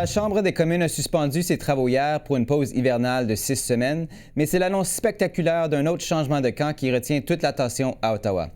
La Chambre des communes a suspendu ses travaux hier pour une pause hivernale de 6 semaines, mais c'est l'annonce spectaculaire d'un autre changement de camp qui retient toute l'attention à Ottawa.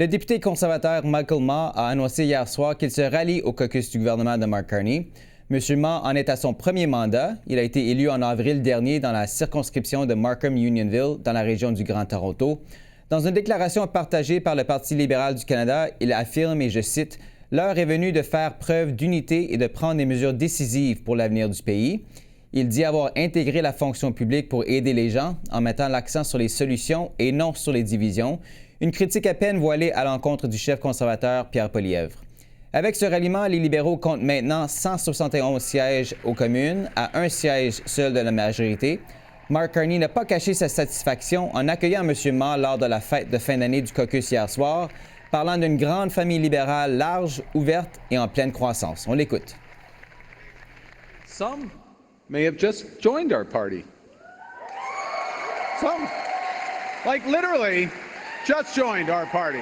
Le député conservateur Michael Mah a annoncé hier soir qu'il se rallie au caucus du gouvernement de Mark Carney. M. Mah en est à son premier mandat. Il a été élu en avril dernier dans la circonscription de Markham-Unionville, dans la région du Grand Toronto. Dans une déclaration partagée par le Parti libéral du Canada, il affirme, et je cite, « L'heure est venue de faire preuve d'unité et de prendre des mesures décisives pour l'avenir du pays. » Il dit avoir intégré la fonction publique pour aider les gens en mettant l'accent sur les solutions et non sur les divisions. Une critique à peine voilée à l'encontre du chef conservateur Pierre Poilievre. Avec ce ralliement, les libéraux comptent maintenant 171 sièges aux communes, à un siège seul de la majorité. Mark Carney n'a pas caché sa satisfaction en accueillant M. Mah lors de la fête de fin d'année du caucus hier soir, parlant d'une grande famille libérale large, ouverte et en pleine croissance. On l'écoute. Some may have just joined our party. Some, like literally, just joined our party.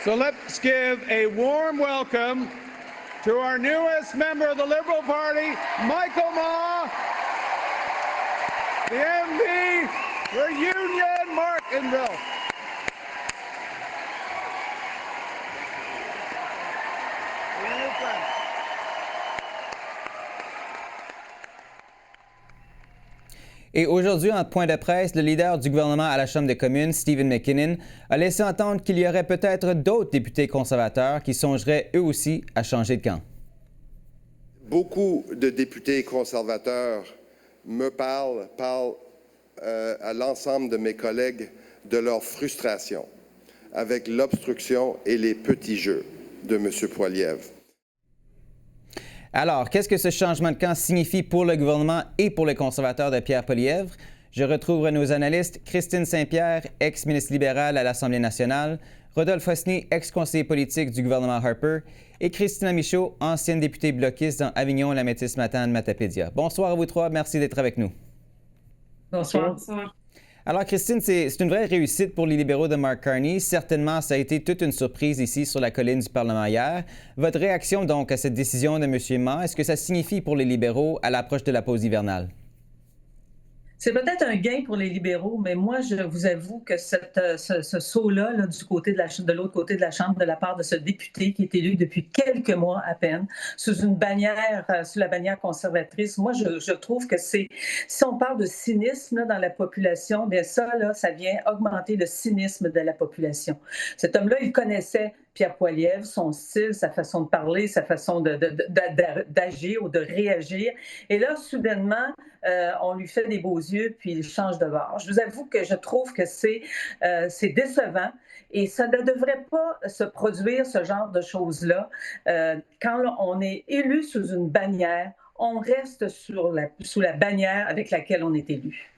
So let's give a warm welcome to our newest member of the Liberal Party, Michael Mah, the MV for Union Martinville. Et aujourd'hui, en point de presse, le leader du gouvernement à la Chambre des communes, Stephen McKinnon, a laissé entendre qu'il y aurait peut-être d'autres députés conservateurs qui songeraient eux aussi à changer de camp. Beaucoup de députés conservateurs me parlent à l'ensemble de mes collègues de leur frustration avec l'obstruction et les petits jeux de M. Poilievre. Alors, qu'est-ce que ce changement de camp signifie pour le gouvernement et pour les conservateurs de Pierre Poilievre? Je retrouve nos analystes Christine Saint-Pierre, ex-ministre libérale à l'Assemblée nationale, Rodolphe Hosny, ex-conseiller politique du gouvernement Harper, et Christina Michaud, ancienne députée bloquiste dans Avignon-la-Métis-Matane-Matapédia. Bonsoir à vous trois, merci d'être avec nous. Bonsoir. Bonsoir. Alors, Christine, c'est une vraie réussite pour les libéraux de Mark Carney. Certainement, ça a été toute une surprise ici sur la colline du Parlement hier. Votre réaction donc à cette décision de M. Mah, est-ce que ça signifie pour les libéraux à l'approche de la pause hivernale? C'est peut-être un gain pour les libéraux, mais moi, je vous avoue que ce saut-là, du côté de l'autre côté de la Chambre, de la part de ce député qui est élu depuis quelques mois à peine, sous la bannière conservatrice, moi, je trouve que si on parle de cynisme dans la population, bien ça vient augmenter le cynisme de la population. Cet homme-là, il connaissait Pierre Poilievre, son style, sa façon de parler, sa façon d'agir ou de réagir. Et là, soudainement, on lui fait des beaux yeux, puis il change de bord. Je vous avoue que je trouve que c'est décevant et ça ne devrait pas se produire, ce genre de choses-là. Quand on est élu sous une bannière, on reste sous la bannière avec laquelle on est élu.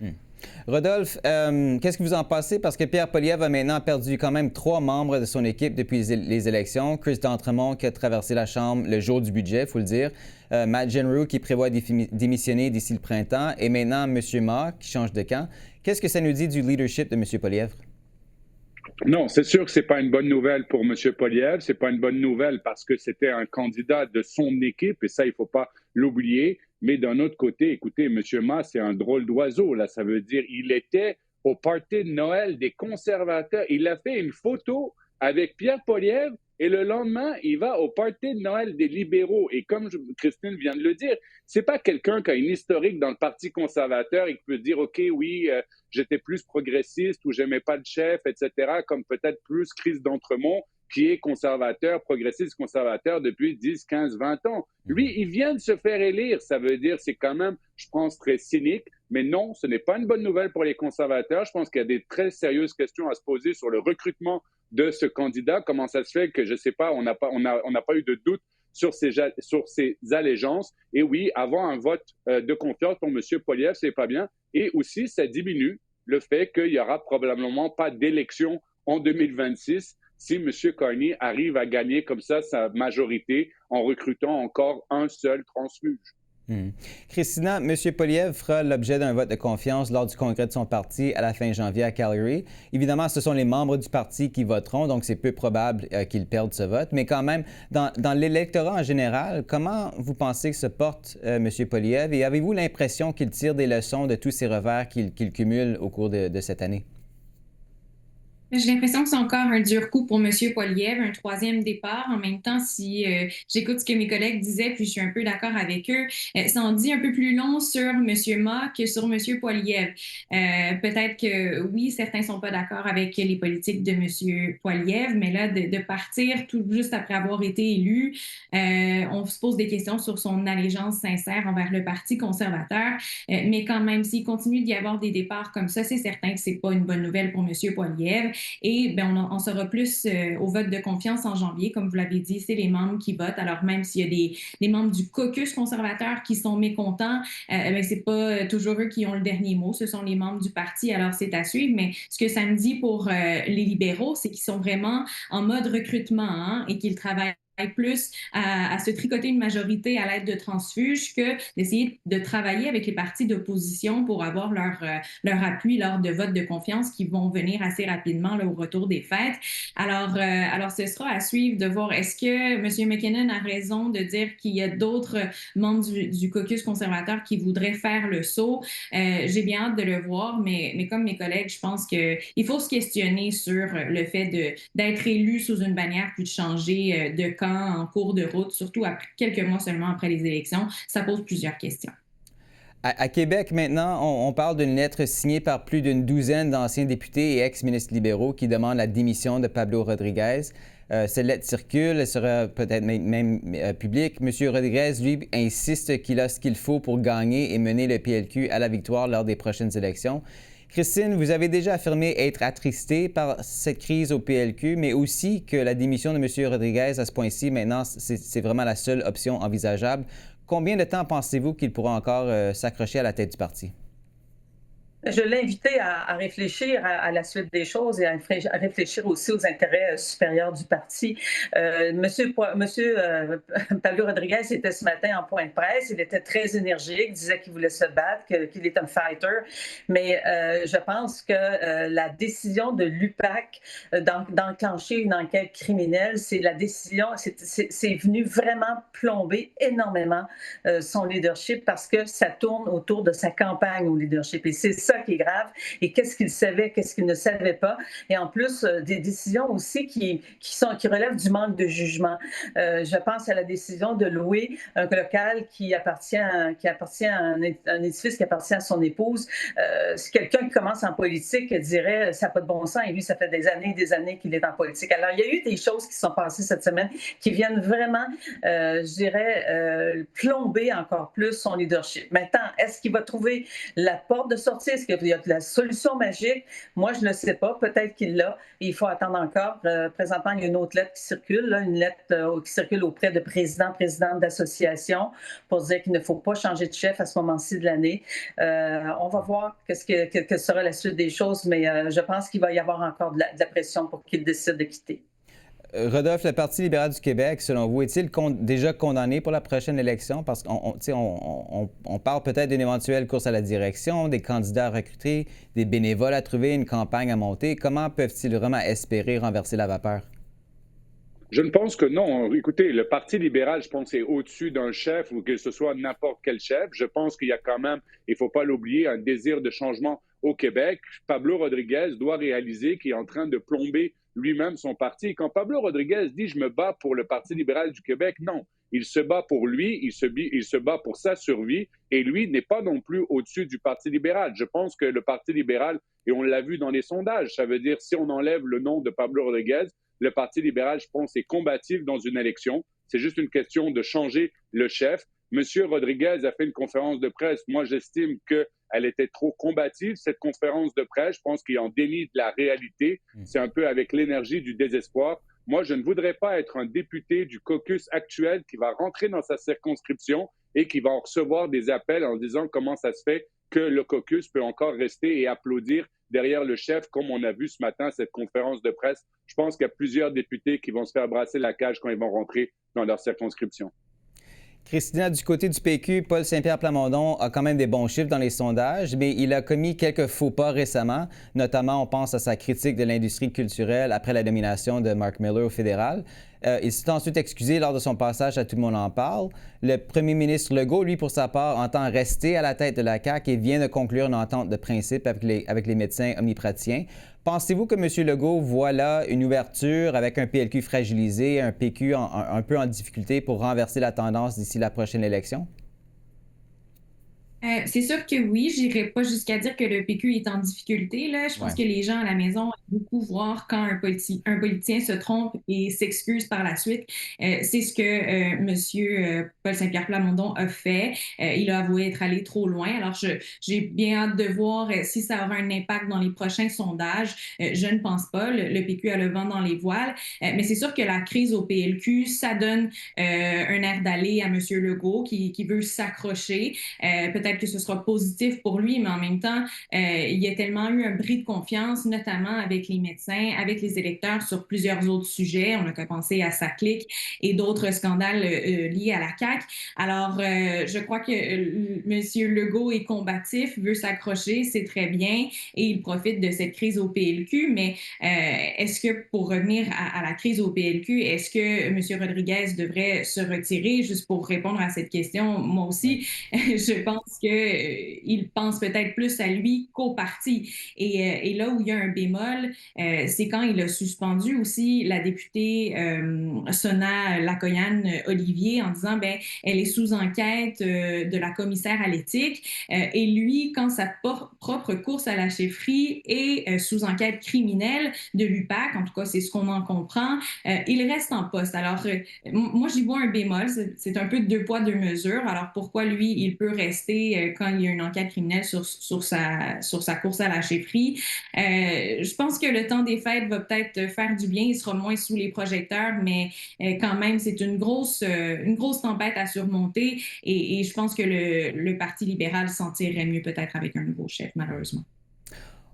Rodolphe, qu'est-ce que vous en pensez? Parce que Pierre Poilievre a maintenant perdu quand même 3 membres de son équipe depuis les élections. Chris d'Entremont qui a traversé la Chambre le jour du budget, il faut le dire. Matt Genroux qui prévoit démissionner d'ici le printemps. Et maintenant, M. Mah qui change de camp. Qu'est-ce que ça nous dit du leadership de M. Poilievre? Non, c'est sûr que ce n'est pas une bonne nouvelle pour M. Poilievre. Ce n'est pas une bonne nouvelle parce que c'était un candidat de son équipe et ça, il ne faut pas l'oublier. Mais d'un autre côté, écoutez, M. Mah, c'est un drôle d'oiseau. Là, ça veut dire il était au party de Noël des conservateurs. Il a fait une photo avec Pierre Poilievre et le lendemain, il va au party de Noël des libéraux. Et comme Christine vient de le dire, c'est pas quelqu'un qui a une historique dans le Parti conservateur et qui peut dire, OK, oui, j'étais plus progressiste ou j'aimais pas le chef, etc., comme peut-être plus Chris d'Entremont, qui est conservateur, progressiste conservateur depuis 10, 15, 20 ans. Lui, il vient de se faire élire. Ça veut dire, c'est quand même, je pense, très cynique. Mais non, ce n'est pas une bonne nouvelle pour les conservateurs. Je pense qu'il y a des très sérieuses questions à se poser sur le recrutement de ce candidat. Comment ça se fait que, je ne sais pas, on n'a pas eu de doute sur ses allégeances. Et oui, avoir un vote de confiance pour M. Poilievre, c'est pas bien. Et aussi, ça diminue le fait qu'il n'y aura probablement pas d'élection en 2026 si M. Carney arrive à gagner comme ça sa majorité en recrutant encore un seul transfuge. Christina, M. Poilievre fera l'objet d'un vote de confiance lors du congrès de son parti à la fin janvier à Calgary. Évidemment, ce sont les membres du parti qui voteront, donc c'est peu probable qu'ils perdent ce vote. Mais quand même, dans l'électorat en général, comment vous pensez que se porte M. Poilievre et avez-vous l'impression qu'il tire des leçons de tous ces revers qu'il cumule au cours de cette année? J'ai l'impression que c'est encore un dur coup pour M. Poilievre, un troisième départ. En même temps, si j'écoute ce que mes collègues disaient, puis je suis un peu d'accord avec eux, ça en dit un peu plus long sur M. Ma que sur M. Poilievre. Peut-être que oui, certains ne sont pas d'accord avec les politiques de M. Poilievre, mais là, de partir tout juste après avoir été élu, on se pose des questions sur son allégeance sincère envers le Parti conservateur. Mais quand même, s'il continue d'y avoir des départs comme ça, c'est certain que c'est pas une bonne nouvelle pour M. Poilievre. Et bien, on saura plus au vote de confiance en janvier. Comme vous l'avez dit, c'est les membres qui votent. Alors même s'il y a des membres du caucus conservateur qui sont mécontents, bien, c'est pas toujours eux qui ont le dernier mot. Ce sont les membres du parti. Alors c'est à suivre. Mais ce que ça me dit pour les libéraux, c'est qu'ils sont vraiment en mode recrutement et qu'ils travaillent plus à se tricoter une majorité à l'aide de transfuges que d'essayer de travailler avec les partis d'opposition pour avoir leur appui lors de votes de confiance qui vont venir assez rapidement là, au retour des fêtes. Alors, ce sera à suivre de voir est-ce que M. McKinnon a raison de dire qu'il y a d'autres membres du caucus conservateur qui voudraient faire le saut. J'ai bien hâte de le voir, mais comme mes collègues, je pense qu'il faut se questionner sur le fait d'être élu sous une bannière puis de changer de camp en cours de route, surtout après quelques mois seulement après les élections. Ça pose plusieurs questions. À Québec, maintenant, on parle d'une lettre signée par plus d'une douzaine d'anciens députés et ex-ministres libéraux qui demandent la démission de Pablo Rodriguez. Cette lettre circule, elle sera peut-être même publique. M. Rodriguez, lui, insiste qu'il a ce qu'il faut pour gagner et mener le PLQ à la victoire lors des prochaines élections. Christine, vous avez déjà affirmé être attristée par cette crise au PLQ, mais aussi que la démission de M. Rodriguez à ce point-ci, maintenant, c'est vraiment la seule option envisageable. Combien de temps pensez-vous qu'il pourra encore s'accrocher à la tête du parti? Je l'ai invité à réfléchir à la suite des choses et à réfléchir aussi aux intérêts supérieurs du parti. Monsieur Pablo Rodriguez était ce matin en point de presse. Il était très énergique, disait qu'il voulait se battre, qu'il est un fighter. Mais je pense que la décision de l'UPAC d'enclencher une enquête criminelle, c'est venu vraiment plomber énormément son leadership parce que ça tourne autour de sa campagne au leadership. Et c'est ça qui est grave. Et qu'est-ce qu'il savait, qu'est-ce qu'il ne savait pas. Et en plus, des décisions aussi qui relèvent du manque de jugement. Je pense à la décision de louer un local qui appartient à un édifice qui appartient à son épouse. Si quelqu'un qui commence en politique dirait ça n'a pas de bon sens, et lui, ça fait des années qu'il est en politique. Alors, il y a eu des choses qui sont passées cette semaine qui viennent vraiment, je dirais, plomber encore plus son leadership. Maintenant, est-ce qu'il va trouver la porte de sortie? Est-ce qu'il y a de la solution magique? Moi, je ne le sais pas. Peut-être qu'il l'a. Il faut attendre encore. Présentement, il y a une autre lettre qui circule, là, une lettre qui circule auprès de présidentes d'associations pour dire qu'il ne faut pas changer de chef à ce moment-ci de l'année. On va voir quelle sera la suite des choses, mais je pense qu'il va y avoir encore de la pression pour qu'il décide de quitter. Rodolphe, le Parti libéral du Québec, selon vous, est-il déjà condamné pour la prochaine élection? Parce qu'on parle peut-être d'une éventuelle course à la direction, des candidats à recruter, des bénévoles à trouver, une campagne à monter. Comment peuvent-ils vraiment espérer renverser la vapeur? Je ne pense que non. Écoutez, le Parti libéral, je pense, est au-dessus d'un chef ou que ce soit n'importe quel chef. Je pense qu'il y a quand même, il ne faut pas l'oublier, un désir de changement au Québec. Pablo Rodriguez doit réaliser qu'il est en train de plomber lui-même son parti. Quand Pablo Rodriguez dit « je me bats pour le Parti libéral du Québec », non. Il se bat pour lui, il se bat pour sa survie et lui n'est pas non plus au-dessus du Parti libéral. Je pense que le Parti libéral, et on l'a vu dans les sondages, ça veut dire si on enlève le nom de Pablo Rodriguez, le Parti libéral, je pense, est combatif dans une élection. C'est juste une question de changer le chef. Monsieur Rodriguez a fait une conférence de presse. Moi, j'estime qu'elle était trop combative, cette conférence de presse. Je pense qu'il est en déni de la réalité. C'est un peu avec l'énergie du désespoir. Moi, je ne voudrais pas être un député du caucus actuel qui va rentrer dans sa circonscription et qui va en recevoir des appels en disant comment ça se fait que le caucus peut encore rester et applaudir derrière le chef, comme on a vu ce matin, cette conférence de presse. Je pense qu'il y a plusieurs députés qui vont se faire brasser la cage quand ils vont rentrer dans leur circonscription. Christina, du côté du PQ, Paul Saint-Pierre Plamondon a quand même des bons chiffres dans les sondages, mais il a commis quelques faux pas récemment. Notamment, on pense à sa critique de l'industrie culturelle après la nomination de Mark Miller au fédéral. Il s'est ensuite excusé lors de son passage à Tout le monde en parle. Le premier ministre Legault, lui, pour sa part, entend rester à la tête de la CAQ et vient de conclure une entente de principe avec les médecins omnipraticiens. Pensez-vous que M. Legault voit là une ouverture avec un PLQ fragilisé, un PQ un peu en difficulté pour renverser la tendance d'ici la prochaine élection? C'est sûr que oui, j'irai pas jusqu'à dire que le PQ est en difficulté, là. Je pense que les gens à la maison aiment beaucoup voir quand un politicien se trompe et s'excuse par la suite. C'est ce que Monsieur Paul Saint-Pierre Plamondon a fait. Il a avoué être allé trop loin. Alors, j'ai bien hâte de voir si ça aura un impact dans les prochains sondages. Je ne pense pas. Le PQ a le vent dans les voiles. Mais c'est sûr que la crise au PLQ, ça donne un air d'aller à Monsieur Legault qui veut s'accrocher. Peut-être que ce sera positif pour lui, mais en même temps, il y a tellement eu un bris de confiance, notamment avec les médecins, avec les électeurs sur plusieurs autres sujets. On n'a qu'à penser à sa clique et d'autres scandales liés à la CAQ. Alors, je crois que M. Legault est combatif, veut s'accrocher, c'est très bien, et il profite de cette crise au PLQ. Mais est-ce que, pour revenir à la crise au PLQ, est-ce que M. Rodriguez devrait se retirer? Juste pour répondre à cette question, moi aussi, je pense qu'il pense peut-être plus à lui qu'au parti. Et là où il y a un bémol, c'est quand il a suspendu aussi la députée Sona Lakoyan-Olivier en disant elle est sous enquête de la commissaire à l'éthique. Et lui, quand sa propre course à la chefferie est sous enquête criminelle de l'UPAC, en tout cas, c'est ce qu'on en comprend, il reste en poste. Alors, moi, j'y vois un bémol. C'est un peu deux poids, deux mesures. Alors, pourquoi lui, il peut rester quand il y a une enquête criminelle sur sa course à la chefferie? Je pense que le temps des fêtes va peut-être faire du bien. Il sera moins sous les projecteurs, mais quand même, c'est une grosse tempête à surmonter. Et je pense que le Parti libéral s'en tirerait mieux peut-être avec un nouveau chef, malheureusement.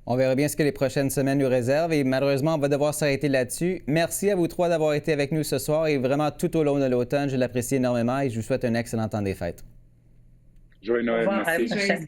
On verra bien ce que les prochaines semaines nous réservent et malheureusement, on va devoir s'arrêter là-dessus. Merci à vous trois d'avoir été avec nous ce soir et vraiment tout au long de l'automne. Je l'apprécie énormément et je vous souhaite un excellent temps des fêtes. Joyeux Noël, merci.